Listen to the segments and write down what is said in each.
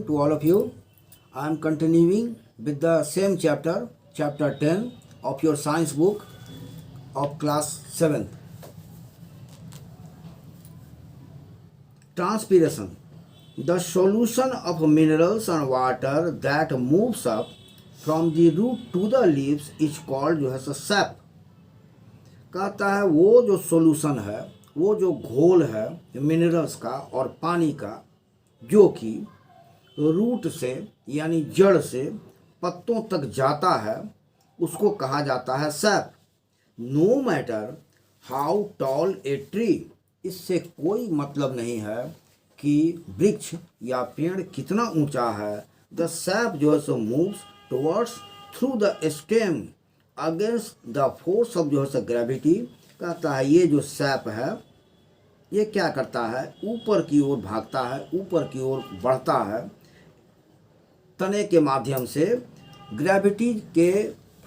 to all of you. I am continuing with the same chapter, chapter 10 of your science book of class 7. Transpiration. The solution of minerals and water that moves up from the root to the leaves is called जो है SAP. कहता है वो जो solution है, वो जो घोल है मिनरल्स का और पानी का, जो कि रूट से यानी जड़ से पत्तों तक जाता है, उसको कहा जाता है sap. No matter how tall a tree. इससे कोई मतलब नहीं है कि वृक्ष या पेड़ कितना ऊंचा है. द सैप जो है सो moves towards through the stem against the force of जो है ग्रेविटी. कहता है ये जो सैप है ये क्या करता है, ऊपर की ओर भागता है, ऊपर की ओर बढ़ता है तने के माध्यम से ग्रेविटी के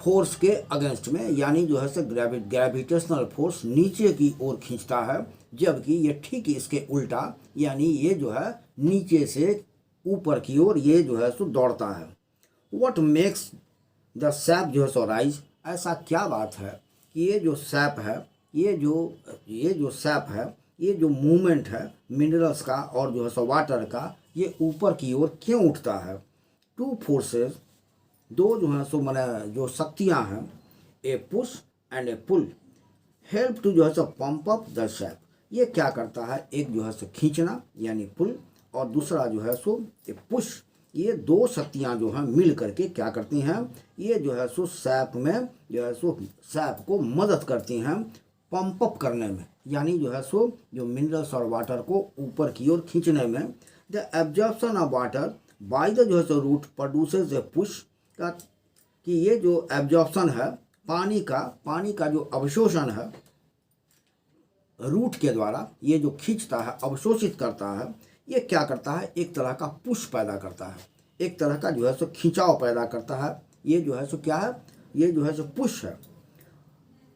फोर्स के अगेंस्ट में, यानी जो है ग्रेविटेशनल फोर्स नीचे की ओर खींचता है, जबकि ये ठीक इसके उल्टा, यानी ये जो है नीचे से ऊपर की ओर ये जो है सो दौड़ता है. व्हाट मेक्स द सैप जो है सो राइज. ऐसा क्या बात है कि ये जो सैप है, ये जो सैप है, ये जो मूवमेंट है मिनरल्स का और जो है सो वाटर का, ये ऊपर की ओर क्यों उठता है. टू फोर्सेस, दो जो है सो मैंने जो शक्तियाँ हैं, a push and a pull, help to जो है सो पंप अप द सैप. ये क्या करता है, एक जो है सो खींचना यानी पुल, और दूसरा जो है सो ए पुश. ये दो शक्तियाँ जो हैं मिल करके क्या करती हैं, ये जो है सो सैप में जो है सो सैप को मदद करती हैं पंप अप करने में, यानी जो है सो जो मिनरल्स और वाटर को ऊपर की ओर खींचने में. The absorption of water by the जो है सो रूट प्रोड्यूसेस ए पुश. का कि ये जो एब्जॉर्प्शन है पानी का जो अवशोषण है रूट के द्वारा, ये जो खींचता है, अवशोषित करता है, ये क्या करता है, एक तरह का पुश पैदा करता है, एक तरह का जो है सो खिंचाव पैदा करता है. ये जो है सो क्या है, ये जो है सो पुश है,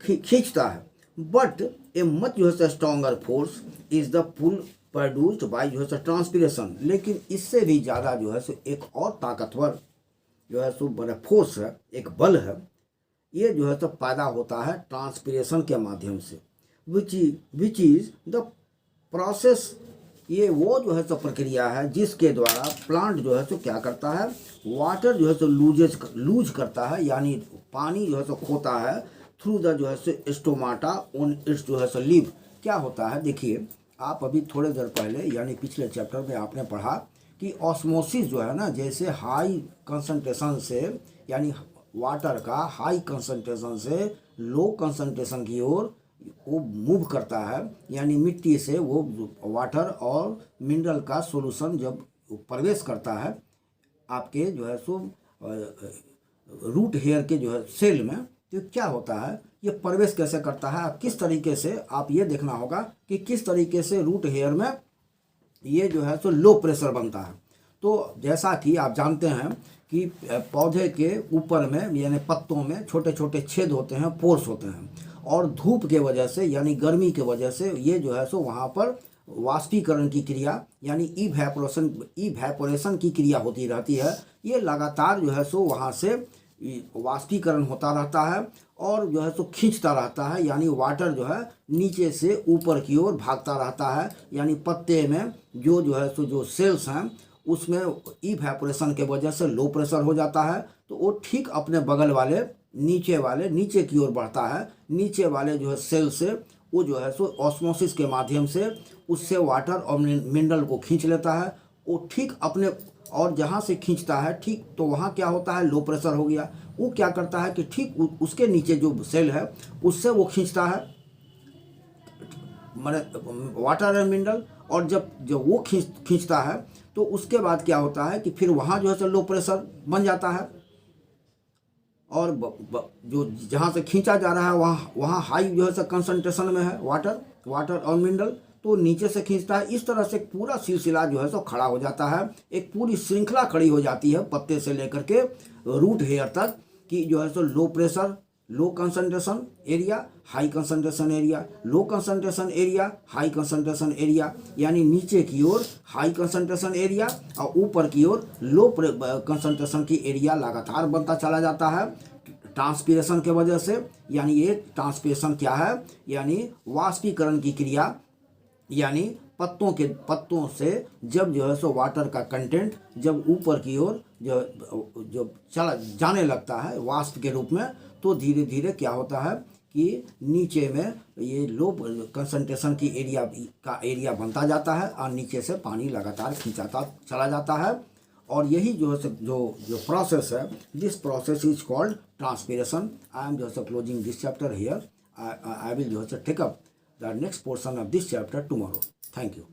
खींचता है. बट ए मच जो है सो stronger force is the pull produced by जो है सो ट्रांसपिरेशन. लेकिन इससे भी ज़्यादा जो है सो एक और ताकतवर जो है सो बड़ा फोर्स है, एक बल है, ये जो है सो पैदा होता है ट्रांसपिरेशन के माध्यम से. Which is the process. ये वो जो है सो प्रक्रिया है जिसके द्वारा प्लांट जो है सो क्या करता है, वाटर जो है सो लूज करता है, यानी पानी जो है सो खोता है थ्रू द जो है सो स्टोमाटा ऑन इट्स जो है सो लीव. क्या होता है, देखिए आप अभी थोड़े देर पहले यानी पिछले चैप्टर में आपने पढ़ा कि ऑस्मोसिस जो है ना, जैसे हाई कंसंट्रेशन से यानी वाटर का हाई कंसंट्रेशन से लो कंसंट्रेशन की ओर वो मूव करता है, यानी मिट्टी से वो वाटर और मिनरल का सॉल्यूशन जब प्रवेश करता है आपके जो है सो रूट हेयर के जो है सेल में, तो क्या होता है, ये प्रवेश कैसे करता है, किस तरीके से, आप ये देखना होगा कि किस तरीके से रूट हेयर में ये जो है सो लो प्रेशर बनता है. तो जैसा कि आप जानते हैं कि पौधे के ऊपर में यानी पत्तों में छोटे छोटे छेद होते हैं, पोर्स होते हैं, और धूप के वजह से यानी गर्मी के वजह से ये जो है सो वहाँ पर वाष्पीकरण की क्रिया यानी इवैपोरेशन की क्रिया होती रहती है. ये लगातार जो है सो वहाँ से वाष्पीकरण होता रहता है और जो है सो खींचता रहता है, यानी वाटर जो है नीचे से ऊपर की ओर भागता रहता है, यानी पत्ते में जो है सो जो सेल्स हैं उसमें इवैपोरेशन के वजह से लो प्रेशर हो जाता है, तो वो ठीक अपने बगल वाले नीचे की ओर बढ़ता है. नीचे वाले जो है सेल से वो जो है सो ऑस्मोसिस के माध्यम से उससे वाटर और मिनरल को खींच लेता है. वो ठीक अपने, और जहाँ से खींचता है ठीक, तो वहाँ क्या होता है, लो प्रेशर हो गया. वो क्या करता है कि ठीक उसके नीचे जो सेल है उससे वो खींचता है माने वाटर एंड मिनरल, और जब वो खींचता है तो उसके बाद क्या होता है कि फिर वहाँ जो है सो लो प्रेशर बन जाता है, और जो जहाँ से खींचा जा रहा है वहाँ हाई जो है सो कंसंट्रेशन में है वाटर और मिनरल, तो नीचे से खींचता है. इस तरह से पूरा सिलसिला जो है सो खड़ा हो जाता है, एक पूरी श्रृंखला खड़ी हो जाती है पत्ते से लेकर के रूट हेयर तक, कि जो है सो low pressure low concentration area, high concentration area, low concentration area, high concentration area, यानी नीचे की ओर हाई कंसंट्रेशन एरिया और ऊपर की ओर लो कंसंट्रेशन की एरिया लगातार बनता चला जाता है ट्रांसपीरेशन के वजह से। यानी ये ट्रांसपीरेशन क्या है, यानी वाष्पीकरण की क्रिया, यानी पत्तों से जब जो है सो वाटर का कंटेंट जब ऊपर की ओर जो चला जाने लगता है वाष्प के रूप में, तो धीरे धीरे क्या होता है कि नीचे में ये लो कंसंट्रेशन की एरिया बनता जाता है और नीचे से पानी लगातार खींचाता चला जाता है। और यही जो है जो प्रोसेस है, this process is called transpiration. I am जो है closing this chapter here. I will जो है take up the next portion of this chapter tomorrow. Thank you.